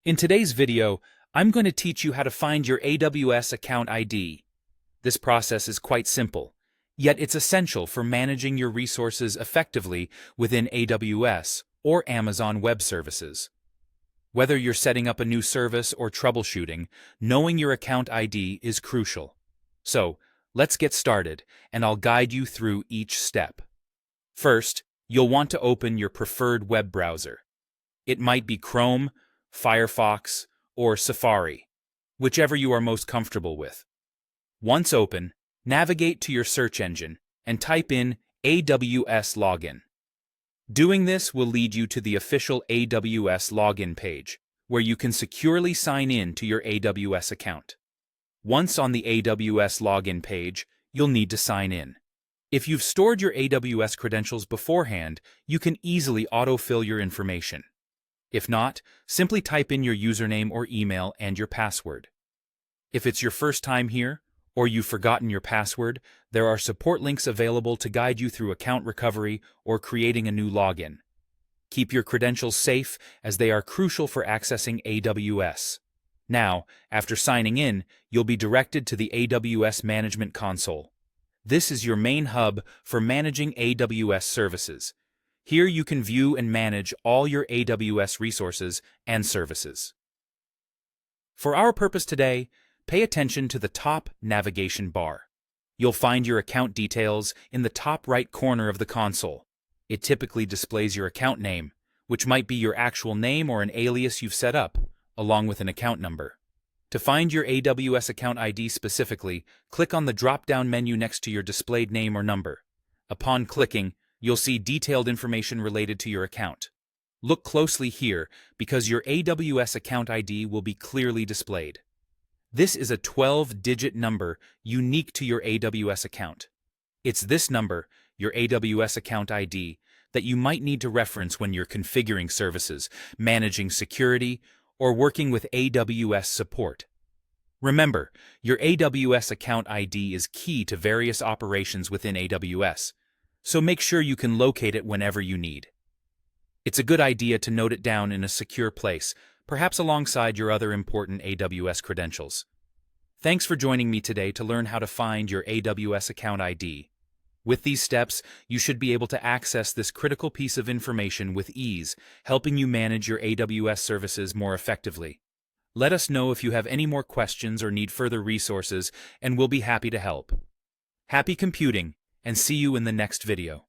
In today's video, I'm going to teach you how to find your AWS account ID. This process is quite simple, yet it's essential for managing your resources effectively within AWS or Amazon Web Services. Whether you're setting up a new service or troubleshooting, knowing your account ID is crucial. So, let's get started, and I'll guide you through each step. First, you'll want to open your preferred web browser. It might be Chrome, Firefox, or Safari, whichever you are most comfortable with. Once open, navigate to your search engine and type in AWS Login. Doing this will lead you to the official AWS login page, where you can securely sign in to your AWS account. Once on the AWS login page, you'll need to sign in. If you've stored your AWS credentials beforehand, you can easily autofill your information. If not, simply type in your username or email and your password. If it's your first time here, or you've forgotten your password, there are support links available to guide you through account recovery or creating a new login. Keep your credentials safe, as they are crucial for accessing AWS. Now, after signing in, you'll be directed to the AWS Management Console. This is your main hub for managing AWS services. Here you can view and manage all your AWS resources and services. For our purpose today, pay attention to the top navigation bar. You'll find your account details in the top right corner of the console. It typically displays your account name, which might be your actual name or an alias you've set up, along with an account number. To find your AWS account ID specifically, click on the drop-down menu next to your displayed name or number. Upon clicking, you'll see detailed information related to your account. Look closely here, because your AWS account ID will be clearly displayed. This is a 12-digit number unique to your AWS account. It's this number, your AWS account ID, that you might need to reference when you're configuring services, managing security, or working with AWS support. Remember, your AWS account ID is key to various operations within AWS, so make sure you can locate it whenever you need. It's a good idea to note it down in a secure place, perhaps alongside your other important AWS credentials. Thanks for joining me today to learn how to find your AWS account ID. With these steps, you should be able to access this critical piece of information with ease, helping you manage your AWS services more effectively. Let us know if you have any more questions or need further resources, and we'll be happy to help. Happy computing, and see you in the next video.